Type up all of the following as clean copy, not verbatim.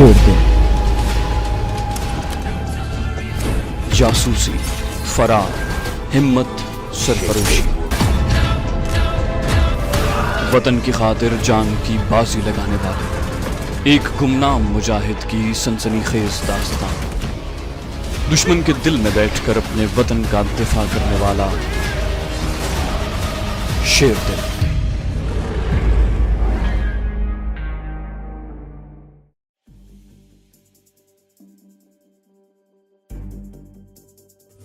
शेर दिल, जासूसी, फरार, हिम्मत, सरफरोशी, वतन की खातिर जान की बाजी लगाने वाले एक गुमनाम मुजाहिद की सनसनीखेज दास्तान। दुश्मन के दिल में बैठकर अपने वतन का दिफा करने वाला शेर दिल।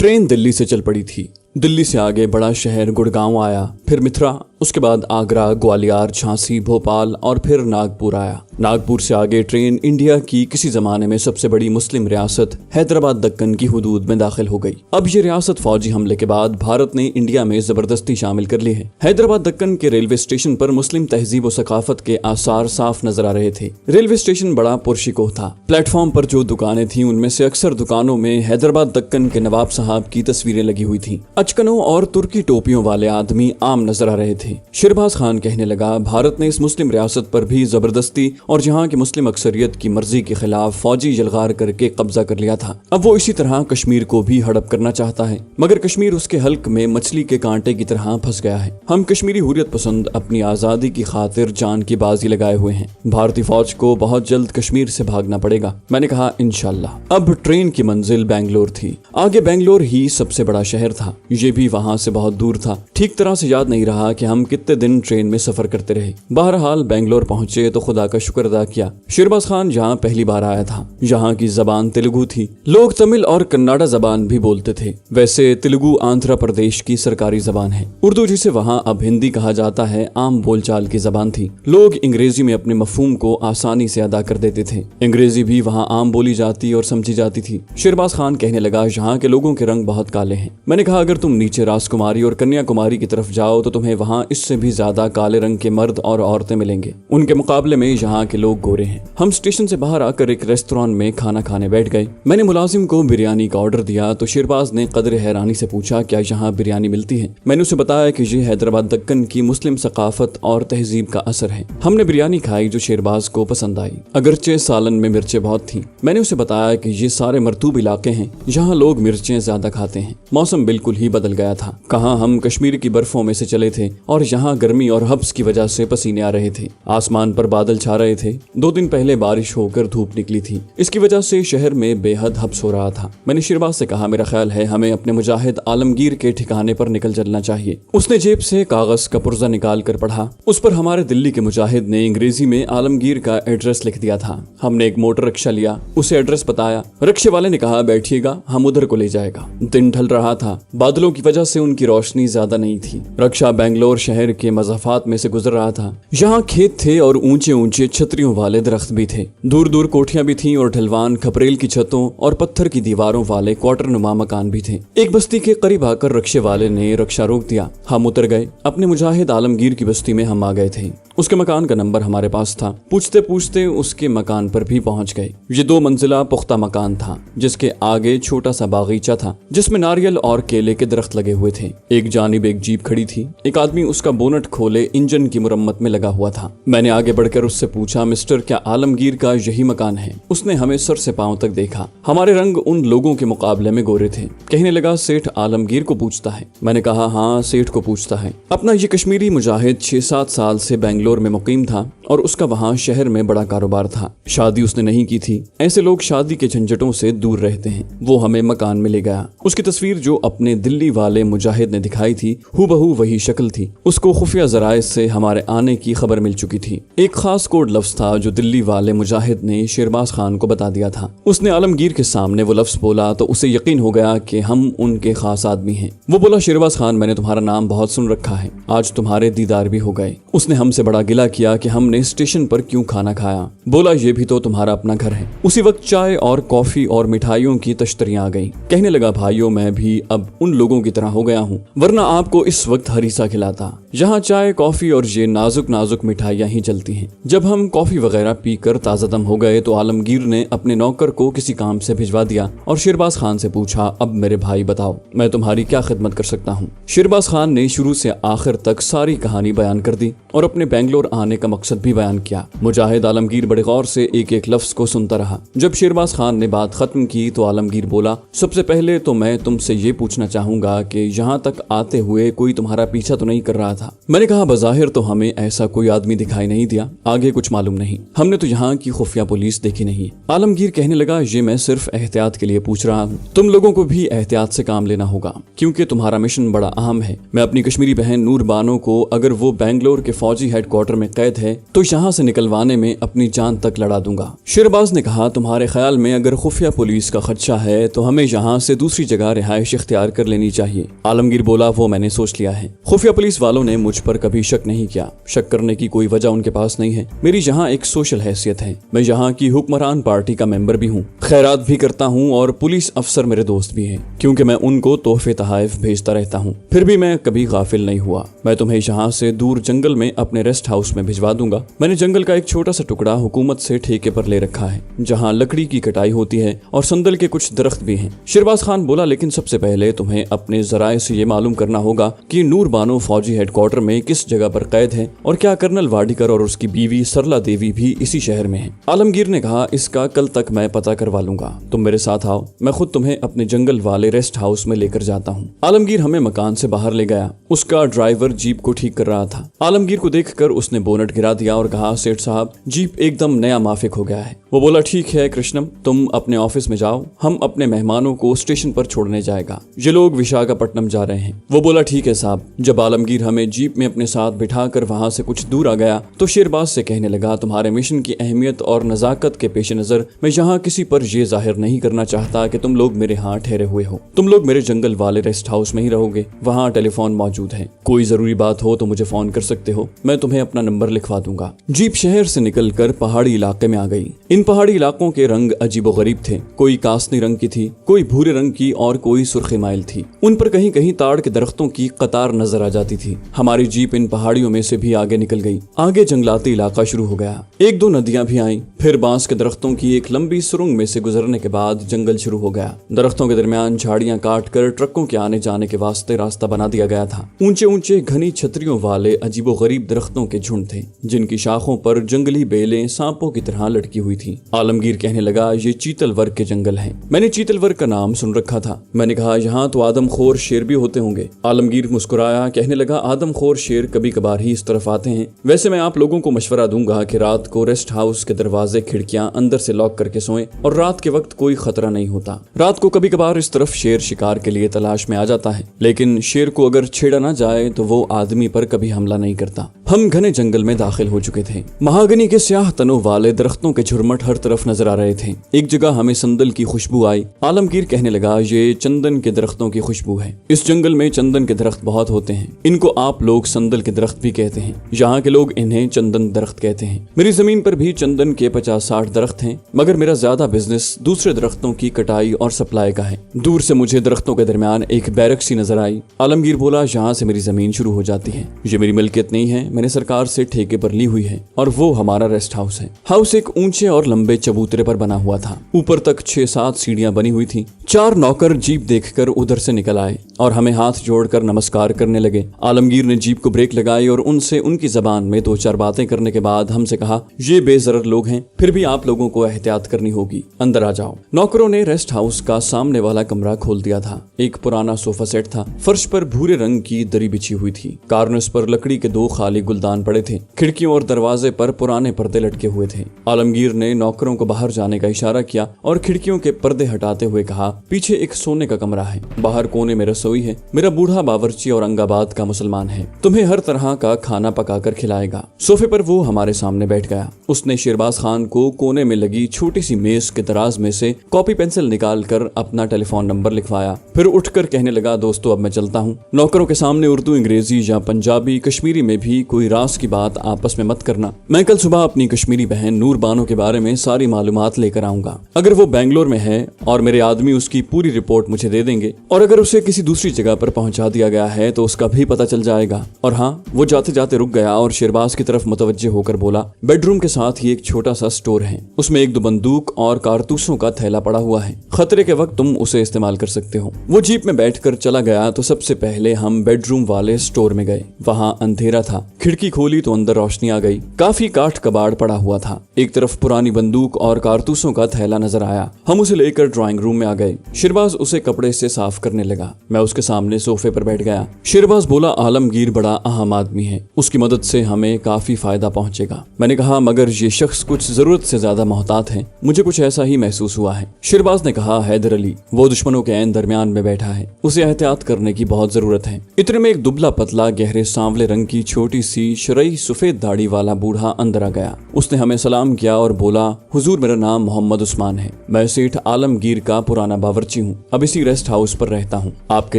ट्रेन दिल्ली से चल पड़ी थी। दिल्ली से आगे बड़ा शहर गुड़गांव आया, फिर मिथिला, उसके बाद आगरा, ग्वालियर, झांसी, भोपाल और फिर नागपुर आया। नागपुर से आगे ट्रेन इंडिया की किसी जमाने में सबसे बड़ी मुस्लिम रियासत हैदराबाद दक्कन की हुदूद में दाखिल हो गई। अब ये रियासत फौजी हमले के बाद भारत ने इंडिया में जबरदस्ती शामिल कर ली है। हैदराबाद दक्कन के रेलवे स्टेशन पर मुस्लिम तहजीब और सकाफत के आसार साफ नजर आ रहे थे। रेलवे स्टेशन बड़ा पुरशिकोह था। प्लेटफॉर्म पर जो दुकानें थी उनमें से अक्सर दुकानों में हैदराबाद दक्कन के नवाब साहब की तस्वीरें लगी हुई थी। अचकनों और तुर्की टोपियों वाले आदमी आम नजर आ रहे थे। शिरबाज खान कहने लगा, भारत ने इस मुस्लिम रियासत पर भी जबरदस्ती और जहां की मुस्लिम अक्सरियत की मर्जी के खिलाफ फौजी यलगार करके कब्जा कर लिया था। अब वो इसी तरह कश्मीर को भी हड़प करना चाहता है, मगर कश्मीर उसके हल्क में मछली के कांटे की तरह फंस गया है। हम कश्मीरी हुर्रियत पसंद अपनी आजादी की खातिर जान की बाजी लगाए हुए हैं। भारतीय फौज को बहुत जल्द कश्मीर से भागना पड़ेगा। मैंने कहा, इंशाल्लाह। अब ट्रेन की मंजिल बेंगलोर थी। आगे बेंगलोर ही सबसे बड़ा शहर था, ये भी वहां से बहुत दूर था। ठीक तरह से याद नहीं रहा कि हम कितने दिन ट्रेन में सफर करते रहे। बहरहाल बेंगलोर पहुंचे तो खुदा का शुक्र अदा किया। शिरबाज खान जहां पहली बार आया था, यहाँ की जबान तेलुगु थी। लोग तमिल और कन्नाडा जबान भी बोलते थे। वैसे तेलुगु आंध्र प्रदेश की सरकारी जबान है। उर्दू जिसे वहाँ अब हिंदी कहा जाता है, आम बोलचाल की जबान थी। लोग अंग्रेजी में अपने मफहूम को आसानी से अदा कर देते थे। अंग्रेजी भी वहाँ आम बोली जाती और समझी जाती थी। शिरबाज खान कहने लगा, यहाँ के लोगों के रंग बहुत काले हैं। मैंने कहा, अगर तुम नीचे राजकुमारी और कन्याकुमारी की तरफ जाओ तो तुम्हें वहाँ इससे भी ज्यादा काले रंग के मर्द और औरतें मिलेंगे। उनके मुकाबले में यहाँ के लोग गोरे हैं। हम स्टेशन से बाहर आकर एक रेस्टोरेंट में खाना खाने बैठ गए। मैंने मुलाजिम को बिरयानी का ऑर्डर दिया तो शिरबाज ने कदर हैरानी से पूछा, क्या यहाँ बिरयानी मिलती है? मैंने उसे बताया कि ये हैदराबाद दक्कन की मुस्लिम सकाफत और तहजीब का असर है। हमने बिरयानी खाई जो शिरबाज को पसंद आई, अगरचे सालन में मिर्चें बहुत थी। मैंने उसे बताया कि ये सारे मरतूब इलाके हैं, यहाँ लोग मिर्चें ज्यादा खाते हैं। मौसम बिल्कुल ही बदल गया था। कहाँ हम कश्मीर की बर्फों में से चले थे और यहाँ गर्मी और हब्स की वजह से पसीने आ रहे थे। आसमान पर बादल छा रहे थे। 2 दिन पहले बारिश होकर धूप निकली थी। इसकी वजह से शहर में बेहद हब्स हो रहा था। मैंने शिरबाज से कहा, मेरा ख्याल है हमें अपने मुजाहिद आलमगीर के ठिकाने पर निकल चलना चाहिए। उसने जेब से कागज का पुर्जा निकाल कर पढ़ा। उस पर हमारे दिल्ली के मुजाहिद ने अंग्रेजी में आलमगीर का एड्रेस लिख दिया था। हमने एक मोटर रिक्शा लिया, उसे एड्रेस बताया। रिक्शे वाले ने कहा, बैठिएगा, हम उधर को ले जाएगा। दिन ढल रहा था। बादलों की वजह से उनकी रोशनी ज्यादा नहीं थी। रिक्शा बेंगलोर शहर के मज़ाफात में से गुजर रहा था। यहाँ खेत थे और ऊंचे ऊंचे छतरियों वाले दरख्त भी थे। दूर दूर कोठियां भी थीं और ढलवान खपरेल की छतों और पत्थर की दीवारों वाले क्वार्टर नुमा मकान भी थे। एक बस्ती के करीब आकर रिक्शे वाले ने रिक्शा रोक दिया। हम उतर गए। अपने मुजाहिद आलमगीर की बस्ती में हम आ गए थे। उसके मकान का नंबर हमारे पास था। पूछते पूछते उसके मकान पर भी पहुंच गए। ये 2 मंजिला पुख्ता मकान था, जिसके आगे छोटा सा बागीचा था जिसमें नारियल और केले के दरख्त लगे हुए थे। एक जानिब एक जीप खड़ी थी। एक आदमी उसका बोनट खोले इंजन की मुरम्मत में लगा हुआ था। मैंने आगे बढ़कर उससे पूछा, मिस्टर, क्या आलमगीर का यही मकान है? उसने हमें सर से पांव तक देखा। हमारे रंग उन लोगों के मुकाबले में गोरे थे। कहने लगा, सेठ आलमगीर को पूछता है? मैंने कहा, हाँ, सेठ को पूछता है। अपना ये कश्मीरी मुजाहिद 6-7 साल से बेंगलोर में मुकीम था और उसका वहाँ शहर में बड़ा कारोबार था। शादी उसने नहीं की थी। ऐसे लोग शादी के झंझटों से दूर रहते हैं। वो हमें मकान में ले गया। उसकी तस्वीर जो अपने दिल्ली वाले मुजाहिद ने दिखाई थी, हूबहू वही शक्ल थी। उसको खुफिया जराए से हमारे आने की खबर मिल चुकी थी। एक खास कोड लफ्ज था जो दिल्ली वाले मुजाहिद ने शिरबाज खान को बता दिया था। उसने आलमगीर के सामने वो लफ्ज बोला तो उसे यकीन हो गया कि हम उनके खास आदमी हैं। वो बोला, शिरबाज खान, मैंने तुम्हारा नाम बहुत सुन रखा है, आज तुम्हारे दीदार भी हो गए। उसने हमसे बड़ा गिला किया कि हमने स्टेशन पर क्यों खाना खाया। बोला, ये भी तो तुम्हारा अपना घर है। उसी वक्त चाय और कॉफी और मिठाइयों की तश्तरियां आ गई। कहने लगा, भाइयों, मैं भी अब उन लोगों की तरह हो गया हूँ, वरना आपको इस वक्त हरीसा खिलाता। यहाँ चाय, कॉफी और ये नाजुक नाजुक मिठाइयाँ ही चलती हैं। जब हम कॉफी वगैरह पीकर ताज़ा दम हो गए तो आलमगीर ने अपने नौकर को किसी काम से भिजवा दिया और शिरबाज खान से पूछा, अब मेरे भाई बताओ, मैं तुम्हारी क्या खिदमत कर सकता हूँ? शिरबाज खान ने शुरू से आखिर तक सारी कहानी बयान कर दी। اور اپنے بنگلور آنے کا مقصد بھی بیان کیا۔ مجاہد عالمگیر بڑے غور سے ایک ایک لفظ کو سنتا رہا۔ جب شیرباز خان نے بات ختم کی تو عالمگیر بولا، سب سے پہلے تو میں تم سے یہ پوچھنا چاہوں گا کہ یہاں تک آتے ہوئے کوئی تمہارا پیچھا تو نہیں کر رہا تھا؟ میں نے کہا، بظاہر تو ہمیں ایسا کوئی آدمی دکھائی نہیں دیا، آگے کچھ معلوم نہیں، ہم نے تو یہاں کی خفیہ پولیس دیکھی نہیں۔ عالمگیر کہنے لگا، یہ میں صرف احتیاط کے لیے پوچھ رہا ہوں، تم لوگوں کو بھی احتیاط سے کام لینا ہوگا کیونکہ تمہارا مشن بڑا اہم ہے۔ میں اپنی کشمیری بہن نور بانو کو اگر وہ بنگلور کے فوجی ہیڈ کوارٹر میں قید ہے تو یہاں سے نکلوانے میں اپنی جان تک لڑا دوں گا۔ شیرباز نے کہا، تمہارے خیال میں اگر خفیہ پولیس کا خدشہ ہے تو ہمیں یہاں سے دوسری جگہ رہائش اختیار کر لینی چاہیے۔ عالمگیر بولا، وہ میں نے سوچ لیا ہے۔ خفیہ پولیس والوں نے مجھ پر کبھی شک نہیں کیا، شک کرنے کی کوئی وجہ ان کے پاس نہیں ہے۔ میری یہاں ایک سوشل حیثیت ہے، میں یہاں کی حکمران پارٹی کا ممبر بھی ہوں، خیرات بھی کرتا ہوں اور پولیس افسر میرے دوست بھی ہیں کیونکہ میں ان کو تحفے تحائف بھیجتا رہتا ہوں۔ پھر بھی میں کبھی غافل نہیں ہوا۔ میں تمہیں یہاں سے دور جنگل میں اپنے ریسٹ ہاؤس میں بھجوا دوں گا۔ میں نے جنگل کا ایک چھوٹا سا ٹکڑا حکومت سے ٹھیکے پر لے رکھا ہے جہاں لکڑی کی کٹائی ہوتی ہے اور سندل کے کچھ درخت بھی ہیں۔ شیرباز خان بولا، لیکن سب سے پہلے تمہیں اپنے ذرائع سے یہ معلوم کرنا ہوگا کہ نور بانو فوجی ہیڈ کوارٹر میں کس جگہ پر قید ہے اور کیا کرنل واڈیکر اور اس کی بیوی سرلا دیوی بھی اسی شہر میں ہیں۔ عالمگیر نے کہا، اس کا کل تک میں پتہ کروا لوں گا، تم میرے ساتھ آؤ، میں خود تمہیں اپنے جنگل والے ریسٹ ہاؤس میں لے کر جاتا ہوں۔ عالمگیر ہمیں مکان سے باہر لے گیا۔ اس کا ڈرائیور جیپ کو ٹھیک کر رہا تھا۔ عالمگیر کو دیکھ کر اس نے بونٹ گرا دیا اور کہا، سیٹھ صاحب، جیپ ایک دم نیا مافک ہو گیا ہے۔ وہ بولا، ٹھیک ہے کرشنم، تم اپنے آفس میں جاؤ، ہم اپنے مہمانوں کو اسٹیشن پر چھوڑنے جائے گا، یہ لوگ وشاکھاپٹنم جا رہے ہیں۔ وہ بولا، ٹھیک ہے صاحب۔ جب عالمگیر ہمیں جیپ میں اپنے ساتھ بٹھا کر وہاں سے کچھ دور آ گیا تو شیرباز سے کہنے لگا، تمہارے مشن کی اہمیت اور نزاکت کے پیش نظر میں یہاں کسی پر یہ ظاہر نہیں کرنا چاہتا کہ تم لوگ میرے ہاں ٹھہرے ہوئے ہو۔ تم لوگ میرے جنگل والے ریسٹ ہاؤس میں ہی رہو گے، وہاں ٹیلی فون موجود ہے، کوئی ضروری بات ہو تو مجھے فون کر سکتے ہو، میں تمہیں اپنا نمبر لکھوا دوں گا۔ جیپ شہر سے نکل کر پہاڑی علاقے میں آ گئی۔ ان پہاڑی علاقوں کے رنگ عجیب و غریب تھے، کوئی کاسنی رنگ کی تھی، کوئی بھورے رنگ کی اور کوئی سرخی مائل تھی۔ ان پر کہیں کہیں تاڑ کے درختوں کی قطار نظر آ جاتی تھی۔ ہماری جیپ ان پہاڑیوں میں سے بھی آگے نکل گئی۔ آگے جنگلاتی علاقہ شروع ہو گیا، ایک دو ندیاں بھی آئیں، پھر بانس کے درختوں کی ایک لمبی سرنگ میں سے گزرنے کے بعد جنگل شروع ہو گیا۔ درختوں کے درمیان جھاڑیاں کاٹ کر ٹرکوں کے آنے جانے کے واسطے راستہ بنا دیا گیا تھا۔ اونچے اونچے گھنی چھتریوں والے عجیب و غریب درختوں کے جھنڈ تھے جن کی شاخوں پر جنگلی بیلیں سانپوں کی طرح لٹکی ہوئی تھی۔ عالمگیر کہنے لگا، یہ چیتل ورگ کے جنگل ہیں۔ میں نے چیتل ورگ کا نام سن رکھا تھا۔ میں نے کہا، یہاں تو آدم خور شیر بھی ہوتے ہوں گے۔ عالمگیر مسکرایا، کہنے لگا، آدم خور شیر کبھی کبھار ہی اس طرف آتے ہیں۔ ویسے میں آپ لوگوں کو مشورہ دوں گا کہ رات کو ریسٹ ہاؤس کے دروازے کھڑکیاں اندر سے لاک کر کے سوئیں اور رات کے وقت کوئی خطرہ نہیں ہوتا۔ رات کو کبھی کبھار اس طرف شیر شکار کے لیے تلاش میں آ جاتا ہے، لیکن شیر کو اگر چھیڑا نہ جائے تو وہ آدمی پر کبھی حملہ نہیں کرتا۔ ہم گھنے جنگل میں داخل ہو چکے تھے۔ مہاگنی کے سیاہ تنوں والے درختوں کے جھرمٹ ہر طرف نظر آ رہے تھے۔ ایک جگہ ہمیں سندل کی خوشبو آئی۔ عالمگیر کہنے لگا، یہ چندن کے درختوں کی خوشبو ہے۔ اس جنگل میں چندن کے درخت بہت ہوتے ہیں، ان کو آپ لوگ سندل کے درخت بھی کہتے ہیں، یہاں کے لوگ انہیں چندن درخت کہتے ہیں۔ میری زمین پر بھی چندن کے 50-60 درخت ہیں، مگر میرا زیادہ بزنس دوسرے درختوں کی کٹائی اور سپلائی کا ہے۔ دور سے مجھے درختوں کے درمیان ایک بیرک سی نظر آئی۔ عالمگیر بولا، یہاں سے میری زمین شروع ہو جاتی ہے، یہ میری ملکیت نہیں ہے، میں نے سرکار سے ٹھیکے پر لی ہوئی ہے اور وہ ہمارا ریسٹ ہاؤس ہے۔ ہاؤس ایک اونچے اور لمبے چبوترے پر بنا ہوا تھا، اوپر تک 6-7 سیڑھیاں بنی ہوئی تھی۔ 4 نوکر جیپ دیکھ کر ادھر سے نکل آئے اور ہمیں ہاتھ جوڑ کر نمسکار کرنے لگے۔ عالمگیر نے جیپ کو بریک لگائی اور ان سے ان کی زبان میں 2-4 باتیں کرنے کے بعد ہم سے کہا، یہ بے ضرر لوگ ہیں، پھر بھی آپ لوگوں کو احتیاط کرنی ہوگی، اندر آ جاؤ۔ نوکروں نے ریسٹ ہاؤس کا سامنے والا کمرہ کھول دیا تھا۔ ایک پرانا صوفہ سیٹ تھا، فرش پر بھورے رنگ کی دری بچھی ہوئی تھی، کارنس پر لکڑی کے 2 خالی گلدان پڑے تھے، کھڑکیوں اور دروازے پر پرانے پردے لٹکے ہوئے تھے۔ عالمگیر نے نوکروں کو باہر جانے کا اشارہ کیا اور کھڑکیوں کے پردے ہٹاتے ہوئے کہا، پیچھے ایک سونے کا کمرہ ہے، باہر کونے میں رسوئی ہے، میرا بوڑھا باورچی اورنگ آباد کا مسلمان ہے، تمہیں ہر طرح کا کھانا پکا کر کھلائے گا۔ صوفے پر وہ ہمارے سامنے بیٹھ گیا۔ اس نے شیرباز خان کو کونے میں لگی چھوٹی سی میز کے دراز میں سے کاپی پینسل نکال کر اپنا ٹیلی فون نمبر لکھوایا، پھر اٹھ کر کہنے لگا، دوستو اب میں چلتا ہوں، نوکروں کے سامنے اردو، انگریزی یا پنجابی کشمیری میں بھی کوئی راز کی بات آپس میں مت کرنا۔ میں کل صبح اپنی کشمیری بہن نور بانو کے بارے میں ساری معلومات لے کر آؤں گا۔ اگر وہ بنگلور میں ہے اور میرے آدمی اس کی پوری رپورٹ مجھے دے دیں گے، اور اگر اسے کسی دوسری جگہ پر پہنچا دیا گیا ہے تو اس کا بھی پتہ چل جائے گا۔ اور ہاں، وہ جاتے جاتے رک گیا اور شیرباز کی طرف متوجہ ہو کر بولا، بیڈ روم کے ساتھ ہی ایک چھوٹا سا سٹور ہے، اس میں 1-2 بندوق اور کارتوسوں کا تھیلا پڑا ہوا ہے، خطرے کے وقت تم اسے استعمال کر سکتے ہو۔ وہ جیپ میں بیٹھ کر چلا گیا تو سب سے پہلے ہم بیڈ روم والے سٹور میں گئے۔ وہاں اندھیرا تھا था। खिड़की खोली तो अंदर रोशनी आ गई। काफी काठ कबाड़ पड़ा हुआ था। एक तरफ पुरानी बंदूक और कारतूसों का थैला नजर आया। हम उसे लेकर ड्राइंग रूम में आ गए। शिरबाज उसे कपड़े से साफ करने लगा। मैं उसके सामने सोफे पर बैठ गया। शिरबाज बोला, आलमगीर बड़ा अहम आदमी है, उसकी मदद से हमें काफी फायदा पहुंचेगा। मैंने कहा, मगर ये शख्स कुछ जरूरत से ज्यादा मोहतात है। मुझे कुछ ऐसा ही महसूस हुआ है। शिरबाज ने कहा, हैदर अली वो दुश्मनों के ऐन दरमियान में बैठा है, उसे एहतियात करने की बहुत जरूरत है। इतने में एक दुबला पतला गहरे सांवले रंग की छोटी सी शरई सफेद दाढ़ी वाला बूढ़ा अंदर आ गया। उसने हमें सलाम किया और बोला, हुजूर मेरा नाम मोहम्मद उस्मान है, मैं सेठ आलमगीर का पुराना बावर्ची हूँ, अब इसी रेस्ट हाउस पर रहता हूँ, आपके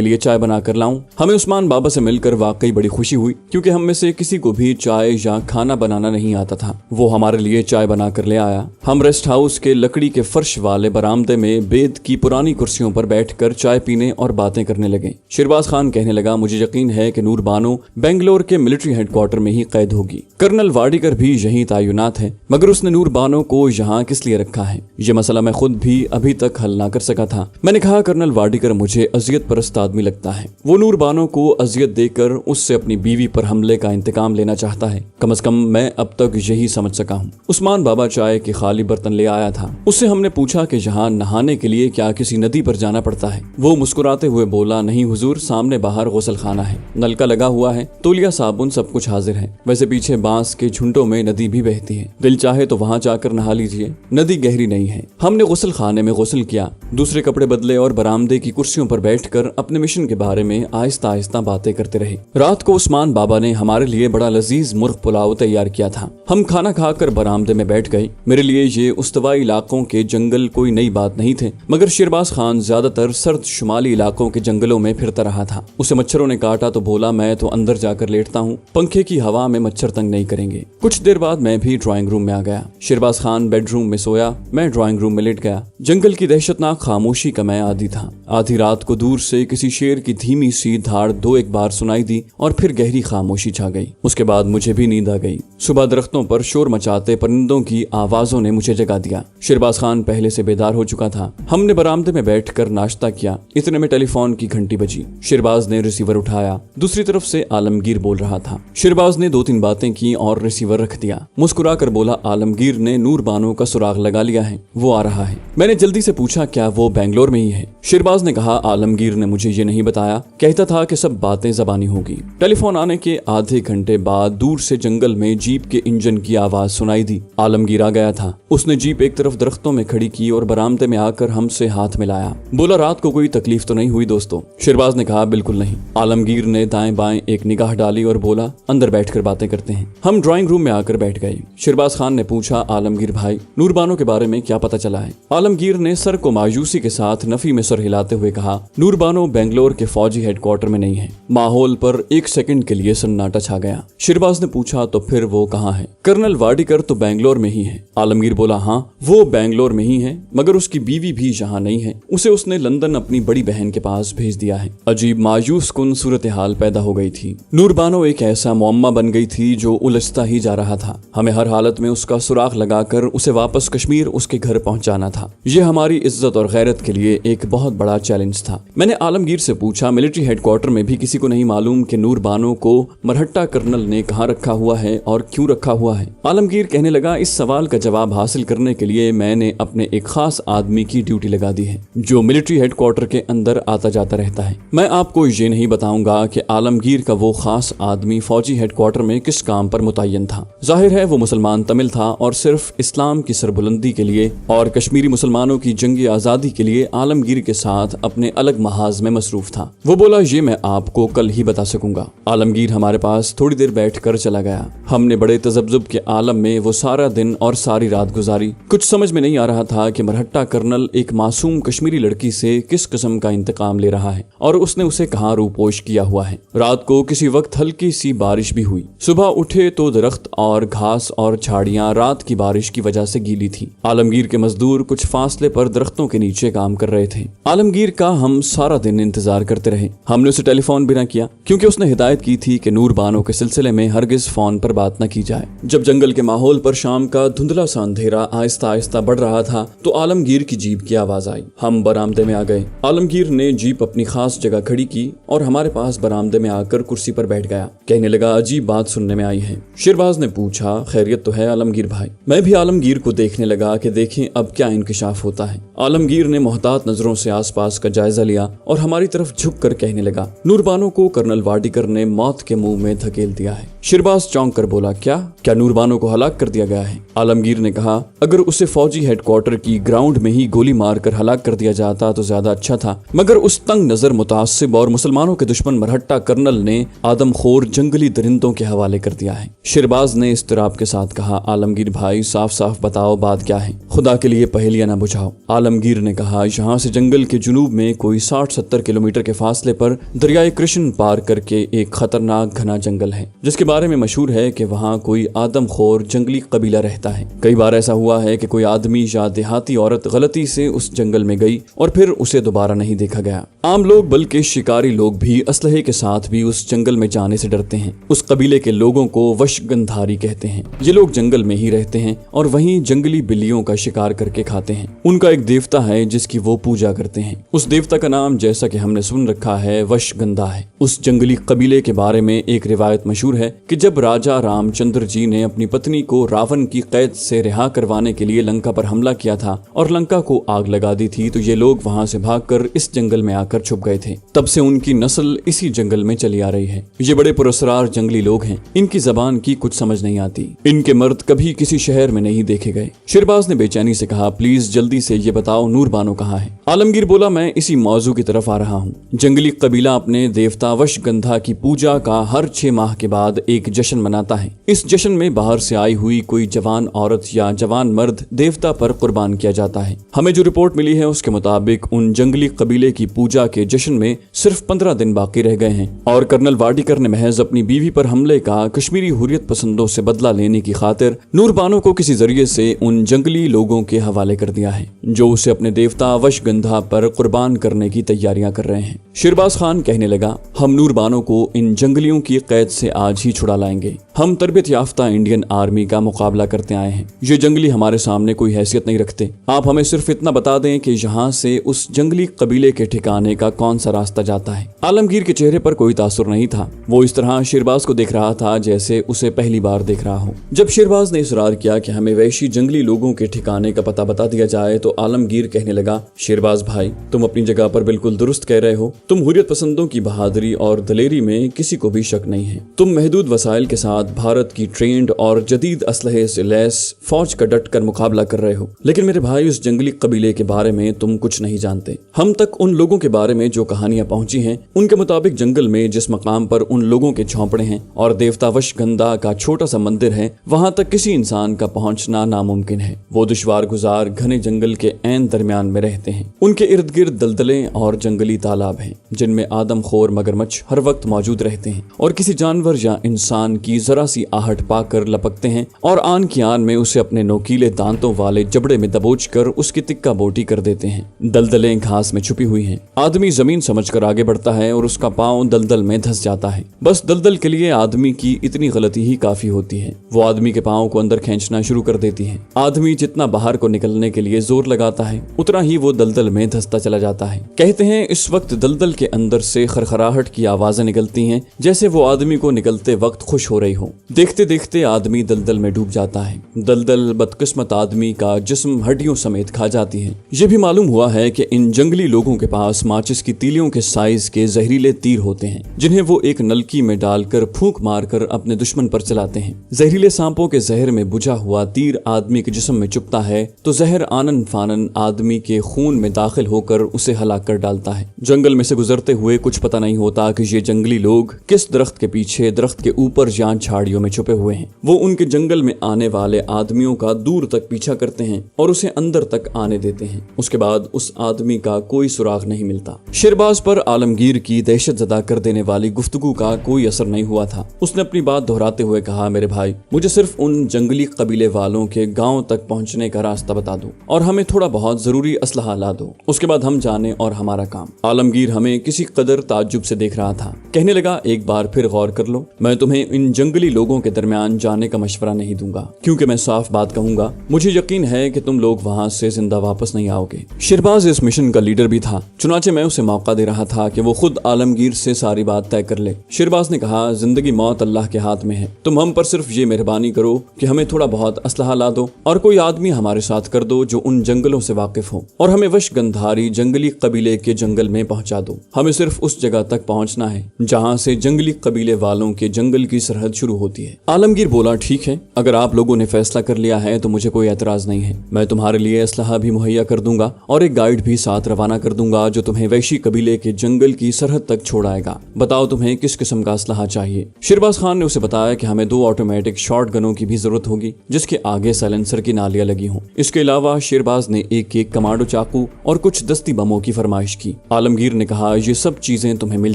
लिए चाय बना कर लाऊं। हमें उस्मान बाबा से मिलकर वाकई बड़ी खुशी हुई, क्योंकि हम में से किसी को भी चाय या खाना बनाना नहीं आता था। वो हमारे लिए चाय बना कर ले आया। हम रेस्ट हाउस के लकड़ी के फर्श वाले बरामदे में बेद की पुरानी कुर्सियों पर बैठकर चाय पीने और बातें करने लगे। शिरबाज खान कहने लगा, मुझे यकीन है कि नूर बानो बेंगलोर के मिलिट्री हेडक्वार्टर में ही कैद होगी। कर्नल वाडिकर भी यहीं तैनात है, मगर उसने नूर बानो को यहाँ किस लिए रखा है, ये मसला मैं खुद भी अभी तक हल ना कर सका था। मैंने कहा, कर्नल वाडिकर मुझे अजियत परस्त आदमी लगता है। वो नूर बानो को अजियत देकर उससे अपनी बीवी पर हमले का इंतकाम लेना चाहता है। कम से कम मैं अब तक यही समझ सका हूँ। उस्मान बाबा चाय के खाली बर्तन ले आया था। उससे हमने पूछा कि यहाँ नहाने के लिए क्या किसी नदी पर जाना पड़ता है। वो मुस्कुराते हुए बोला, नहीं हुजूर, सामने बाहर गुसल खाना है, नलका लगा हुआ है, तौलिया साबुन सब कुछ हाजिर है। वैसे पीछे बांस के झुंडों में नदी भी बहती है, दिल चाहे तो वहाँ जाकर नहा लीजिए, नदी गहरी नहीं है। हमने गुसल खाने में गुसल किया, दूसरे कपड़े बदले और बरामदे की कुर्सियों पर बैठकर अपने मिशन के बारे में आहिस्ता आहिस्ता बातें करते रहे। रात को उस्मान बाबा ने हमारे लिए बड़ा लजीज मुर्ग पुलाव तैयार किया था। हम खाना खाकर बरामदे में बैठ गए। मेरे लिए ये उस्तवाई इलाकों के जंगल कोई नई बात नहीं थे, मगर शिरबाज खान ज्यादातर सर्द शुमाली इलाकों के जंगलों में फिरता रहा था। उसे मच्छरों ने काटा तो बोला, मैं तो अंदर जाकर लेटता हूँ, पंखे की हवा में मच्छर तंग नहीं करेंगे। कुछ देर बाद मैं भी ड्राइंग रूम में आ गया। शिरबाज खान बेडरूम में सोया, मैं ड्राइंग रूम में लेट गया। जंगल की दहशतनाक खामोशी का मैं आदी था। आधी रात को दूर से किसी शेर की धीमी सी धाड़ दो एक बार सुनाई दी और फिर गहरी खामोशी छा गई। उसके बाद मुझे भी नींद आ गई। सुबह दरख्तों पर शोर मचाते परिंदों की आवाजों ने मुझे जगा दिया। शिरबाज खान पहले से बेदार हो चुका था। हमने बरामदे में बैठकर नाश्ता किया। इतने में टेलीफोन की घंटी बजी। शिरबाज ने रिसीवर उठाया। दूसरी तरफ से आलमगीर बोल रहा था। शिरबाज ने दो तीन बातें की और रिसीवर रख दिया। मुस्कुरा कर बोला, आलमगीर ने नूर बानो का सुराग लगा लिया है, वो आ रहा है। मैंने जल्दी से पूछा, क्या वो बेंगलोर में ही है? शिरबाज ने कहा, आलमगीर ने मुझे ये नहीं बताया, कहता था कि सब बातें ज़बानी होगी। टेलीफोन आने के आधे घंटे बाद दूर से जंगल में जीप के इंजन की आवाज सुनाई दी। आलमगीर आ गया था। उसने जीप एक तरफ दरख्तों में खड़ी की और बरामदे में आकर हमसे हाथ मिलाया। बोला, रात को कोई तकलीफ तो नहीं हुई दोस्तों? शिरबाज ने कहा, बिल्कुल नहीं। आलमगीर ने दाएं बाएं एक निगाह डाली और बोला, अंदर बैठकर बातें करते हैं। हम ड्राइंग रूम में आकर बैठ गए। शिरबाज खान ने पूछा, आलमगीर भाई, नूर बानो के बारे में क्या पता चला है? आलमगीर ने सर को मायूसी के साथ नफी में सर हिलाते हुए कहा, नूर बानो बेंगलोर के फौजी हेडक्वार्टर में नहीं है। माहौल पर एक सेकंड के लिए सन्नाटा छा गया। शिरबाज ने पूछा, तो फिर वो कहाँ है? कर्नल वाडिकर तो बेंगलोर में ही है। आलमगीर बोला, हाँ वो बेंगलोर में ही है, मगर उसकी बीवी भी यहाँ नहीं है। उसे उसने लंदन अपनी बड़ी बहन के पास भेज दिया है। अजीब मायूस कुन सूरत हाल पैदा हो गई थी। नूर बानो एक ऐसा मुअम्मा बन गई थी जो उलझता ही जा रहा था। हमें हर हालत में उसका सुराग लगाकर उसे वापस कश्मीर उसके घर पहुंचाना था। यह हमारी इज्जत और गैरत के लिए एक बहुत बड़ा चैलेंज था। मैंने आलमगीर से पूछा, मिलिट्री हेडक्वार्टर में भी किसी को नहीं मालूम कि नूर बानो को मरहट्टा कर्नल ने कहाँ रखा हुआ है और क्यों रखा हुआ है? आलमगीर कहने लगा, इस सवाल का जवाब हासिल करने के लिए मैंने अपने एक खास आदमी की ड्यूटी लगा दी है, जो मिलिट्री हेडक्वार्टर के अंदर आता जाता रहता है। मैं आपको ये नहीं बताऊंगा कि आलमगीर का वो खास आदमी फौजी हेडक्वार्टर में किस काम पर मुतय्यन था। जाहिर है वो मुसलमान तमिल था और सिर्फ इस्लाम की सरबुलंदी के लिए और कश्मीरी मुसलमानों की जंगी आजादी के लिए आलमगीर के साथ अपने अलग महाज में मसरूफ था। वो बोला, ये मैं आपको कल ही बता सकूंगा। आलमगीर हमारे पास थोड़ी देर बैठ कर चला गया। हमने बड़े तजब्जुब के आलम में वो सारा दिन और सारी रात गुजारी। कुछ समझ में नहीं आ रहा था कि मरहट्टा कर्नल एक मासूम कश्मीरी लड़की से किस किस्म का इंतकाम ले रहा है और उसने उसे कहाँ रूपोश किया हुआ है। रात को किसी वक्त हल्की सी बारिश भी हुई। सुबह उठे तो दरख्त और घास और झाड़ियां रात की बारिश की वजह से गीली थी। आलमगीर के मजदूर कुछ फासले पर दरख्तों के नीचे काम कर रहे थे। आलमगीर का हम सारा दिन इंतजार करते रहे। हमने उसे टेलीफोन भी न किया, क्योंकि उसने हिदायत की थी कि नूर बानो के सिलसिले में हरगिज फोन पर बात न की जाए। जब जंगल के माहौल पर शाम का धुंधला सा अंधेरा आहिस्ता आहिस्ता बढ़ रहा था तो आलमगीर की जीप की आवाज आई। हम बरामदे में आ गए। आलमगीर ने जीप अपनी खास जगह खड़ी की और हमारे पास बरामदे में आकर कुर्सी पर बैठ गया। कहने लगा अजीब बात सुनने में आई है। शेरबाज ने पूछा खैरियत तो है आलमगीर भाई। मैं भी आलमगीर को देखने लगा कि देखें अब क्या इंकिशाफ होता है। आलमगीर ने मोहतात नजरों से आसपास का जायजा लिया और हमारी तरफ झुक कर कहने लगा, नूरबानो को कर्नल वाडिकर ने मौत के मुंह में धकेल दिया है। शेरबाज चौंक कर बोला, क्या नूरबानो को हलाक कर दिया गया है? आलमगीर ने कहा, अगर उसे फौजी हेडक्वार्टर की ग्राउंड में ही गोली मारकर हलाक कर दिया जाता तो ज्यादा अच्छा था, मगर उस तंग नजर मुतासिब और मुसलमानों के दुश्मन मरहट्टा कर्नल ने आदमखोर जंगली दरिंदों के हवाले कर दिया है। शेरबाज ने इस्तराब के साथ कहा, आलमगीर भाई साफ साफ बताओ बात क्या है, खुदा के लिए पहेलियां ना बुझाओ। आलमगीर ने कहा, यहाँ से जंगल के जुनूब में कोई 60-70 किलोमीटर के फासले पर दरियाए कृष्ण पार करके एक खतरनाक घना जंगल है, जिसके बारे में मशहूर है कि वहाँ कोई आदमखोर जंगली कबीला रहता है। कई बार ऐसा हुआ है कि कोई आदमी या देहाती औरत गलती से उस जंगल में गई और फिर उसे दोबारा नहीं देखा गया। आम लोग बल्कि शिकारी लोग भी असलहे के साथ भी उस जंगल में जाने से डरते हैं। उस कबीले के लोगों को वशगंधारी कहते हैं। ये लोग जंगल में ही रहते हैं और वहीं जंगली बिल्लियों का शिकार करके खाते हैं। उनका एक देवता है जिसकी वो पूजा करते हैं। उस देवता का नाम जैसा कि हमने सुन रखा है वशगंधा है। उस जंगली कबीले के बारे में एक रिवायत मशहूर है कि जब राजा रामचंद्र जी ने अपनी पत्नी को रावण की कैद से रिहा करवाने के लिए लंका पर हमला किया था और लंका को आग लगा दी थी, तो ये लोग वहाँ से भागकर इस जंगल में आकर छुप गए थे। तब से उनकी नस्ल इसी जंगल में चली आ रही है। ये बड़े पुरस्कार जंगली लोग हैं। इनकी जबान की कुछ समझ नहीं आती। इनके मर्द कभी किसी शहर में नहीं देखे गए। शेरबाज ने बेचैनी से कहा, प्लीज जल्दी से ये बताओ नूरबानो कहाँ है? आलमगीर बोला, मैं इसी मौजू की तरफ आ रहा हूँ। जंगली कबीला अपने देवता वशगंधा की पूजा का हर 6 माह के बाद एक जश्न मनाता है। इस जश्न में बाहर से आई हुई कोई जवान औरत या जवान मर्द देवता पर कुर्बान किया जाता है। हमें जो रिपोर्ट मिली है उसके मुताबिक उन जंगली कबीले की पूजा के जश्न में सिर्फ 15 दिन बाकी रह गए हैं और कर्नल वाडिकर ने महज अपनी बीवी पर हमले का कश्मीरी हुर्रियत पसंदों से बदला लेने की खातिर नूरबानो को किसी जरिए से उन जंगली लोगों के हवाले कर दिया है, जो उसे अपने देवता वशगंधा पर कुर्बान करने की तैयारियां कर रहे हैं। शेरबाज खान कहने लगा, हम नूरबानो को इन जंगलियों की कैद से आज ही छुड़ा लाएंगे। हम तरबियत याफ्ता इंडियन आर्मी का मुकाबला करते आए हैं। ये जंगली हमारे सामने कोई हैसियत नहीं रखते। आप हमें सिर्फ इतना बता दें कि यहाँ से उस जंगली कबीले के ठिकाने का कौन सा रास्ता जाता है। आलमगीर के चेहरे पर कोई तासुर नहीं था। वो इस तरह शेरबाज को देख रहा था जैसे उसे पहली बार देख रहा हो। जब शेरबाज ने इसरार किया कि हमें वैशी जंगली लोगों के ठिकाने का पता बता दिया जाए, तो आलमगीर कहने लगा, शेरबाज भाई तुम अपनी जगह पर बिल्कुल दुरुस्त कह रहे हो। तुम हुर्रियत पसंदों की बहादुरी और दलेरी में किसी को भी शक नहीं है। तुम महदूद वसाइल के साथ भारत की ट्रेंड और जदीद असलहे से लैस फौज का डट कर मुकाबला कर रहे हो। लेकिन मेरे भाई, उस जंगली कबीले के बारे में तुम कुछ नहीं जानते। हम तक उन लोगों के बारे में जो कहानियां पहुंची हैं, उनके मुताबिक जंगल में जिस मकाम पर उन लोगों के झोंपड़े हैं और देवता वशगंधा का छोटा सा मंदिर है, वहां तक किसी इंसान का पहुंचना नामुमकिन है। वो दुश्वार गुजार घने जंगल के ऐन दरमियान में रहते हैं। उनके इर्द गिर्द दलदलें और जंगली तालाब हैं, जिनमें आदमखोर मगरमच्छ हर वक्त मौजूद रहते हैं और किसी जानवर या इंसान की जरा सी आहट पाकर लपकते हैं और आन की आन में उसे अपने नोकीले दांतों वाले जबड़े में दबोच कर उसकी तिक्का बोटी कर देते हैं। दलदलें घास में छुपी हुई हैं। आदमी जमीन समझकर आगे बढ़ता है और उसका पांव दलदल में धंस जाता है। बस दलदल के लिए आदमी की इतनी गलती ही काफी होती है। वो आदमी के पांव को अंदर खींचना शुरू कर देती है। आदमी जितना बाहर को निकलने के लिए जोर लगाता है, उतना ही वो दलदल में धंसता चला जाता है। कहते हैं इस वक्त दलदल के अंदर से खरखराहट की आवाजें निकलती हैं, जैसे वो आदमी को निकलते वक्त खुश हो रही हो। देखते देखते आदमी दलदल में डूब जाता है। दलदल बदकिस्मत आदमी का जिस्म हड्डियों समेत खा जाती है। ये भी मालूम हुआ है कि इन जंगली लोगों के पास माचिस की तीलियों के साइज के जहरीले तीर होते हैं, जिन्हें वो एक नलकी में डालकर फूंक मारकर अपने दुश्मन पर चलाते हैं। जहरीले सांपों के जहर में बुझा हुआ तीर आदमी के जिस्म में चुभता है तो जहर आनन फानन आदमी के खून में दाखिल होकर उसे हलाक कर डालता है। जंगल में से गुजरते हुए कुछ पता नहीं होता कि ये जंगली लोग किस दरख्त के पीछे, दरख्त के ऊपर या झाड़ियों में छुपे हुए हैं। वो उनके जंगल में आने वाले आदमियों का दूर तक पीछा करते हैं और उसे अंदर तक आने देते हैं। उसके बाद उस आदमी का कोई सुराग नहीं मिलता। शेरबाज पर आलमगीर की दहशत ज़दा कर देने वाली गुफ्तगू का कोई असर नहीं हुआ था। उसने अपनी बात दोहराते हुए कहा, मेरे भाई, मुझे सिर्फ उन जंगली कबीले वालों के गांव तक पहुंचने का रास्ता बता दो और हमें थोड़ा बहुत जरूरी असलहा ला दो। उसके बाद हम जाने और हमारा काम। आलमगीर हमें किसी कदर ताज्जुब से देख रहा था। कहने लगा, एक बार फिर गौर कर लो, मैं तुम्हें इन जंगली जंगली लोगों के दरमियान जाने का मशवरा नहीं दूंगा, क्योंकि मैं साफ बात कहूंगा, मुझे यकीन है कि तुम लोग वहां से जिंदा वापस नहीं आओगे। शहरबाज इस मिशन का लीडर भी था, चुनाचे मैं उसे मौका दे रहा था कि वो खुद आलमगीर से सारी बात तय कर ले। शहरबाज ने कहा, जिंदगी मौत अल्लाह के हाथ में है, तुम हम पर सिर्फ ये मेहरबानी करो कि हमें थोड़ा बहुत असलहा ला दो और कोई आदमी हमारे साथ कर दो जो उन जंगलों से वाकिफ हो, और हमें वश गंधारी जंगली कबीले के जंगल में पहुंचा दो। हमें सिर्फ उस जगह तक पहुंचना है जहां से जंगली कबीले वालों के जंगल की सरहद शुरू होती है। आलमगीर बोला, ठीक है, अगर आप लोगों ने फैसला कर लिया है तो मुझे कोई एतराज नहीं है। मैं तुम्हारे लिए असलहा भी मुहैया कर दूंगा और एक गाइड भी साथ रवाना कर दूंगा जो तुम्हें वैशी कबीले के जंगल की सरहद तक छोड़ आएगा। बताओ तुम्हें किस किस्म का असलहा चाहिए। शहरबाज खान ने उसे बताया कि हमें 2 ऑटोमेटिक शॉट गनों की भी जरूरत होगी जिसके आगे साइलेंसर की नालियां लगी हों। इसके अलावा शहरबाज ने एक कमांडो चाकू और कुछ दस्ती बमों की फरमाइश की। आलमगीर ने कहा, ये सब चीजें तुम्हें मिल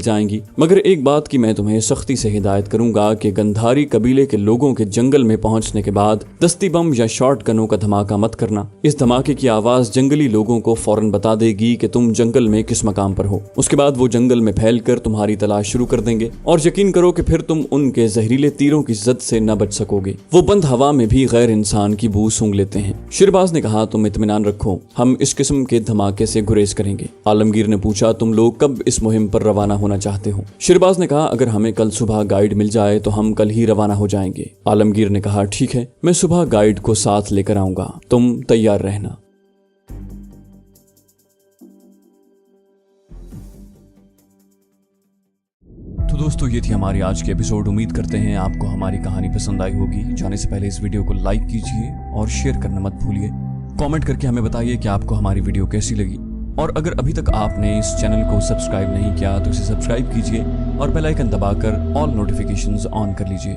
जाएंगी, मगर एक बात की मैं तुम्हें सख्ती से हिदायत करूंगा कि गंधारी कबीले के लोगों के जंगल में पहुंचने के बाद दस्ती बम या शॉट गनों का धमाका मत करना। इस धमाके की आवाज जंगली लोगों को फौरन बता देगी कि तुम जंगल में किस मकाम पर हो। उसके बाद वो जंगल में फैलकर तुम्हारी तलाश शुरू कर देंगे और यकीन करो कि फिर तुम उनके जहरीले तीरों की जद से न बच सकोगे। वो बंद हवा में भी गैर इंसान की बू सूंघ लेते हैं। शहरबाज ने कहा, तुम इत्मीनान रखो, हम इस किस्म के धमाके से गुरेज करेंगे। आलमगीर ने पूछा, तुम लोग कब इस मुहिम पर रवाना होना चाहते हो। शहरबाज ने कहा, अगर हमें कल सुबह गाइड मिल जाए तो हम कल ही रवाना हो जाएंगे। आलमगीर ने कहा, ठीक है, मैं सुबह गाइड को साथ लेकर आऊंगा, तुम तैयार रहना। तो दोस्तों, ये थी हमारी आज की एपिसोड। उम्मीद करते हैं आपको हमारी कहानी पसंद आई होगी। जाने से पहले इस वीडियो को लाइक कीजिए और शेयर करना मत भूलिए। कमेंट करके हमें बताइए कि आपको हमारी वीडियो कैसी लगी, और अगर अभी तक आपने इस चैनल को सब्सक्राइब नहीं किया तो इसे सब्सक्राइब कीजिए और बेल आइकन दबाकर ऑल नोटिफिकेशंस ऑन कर लीजिए।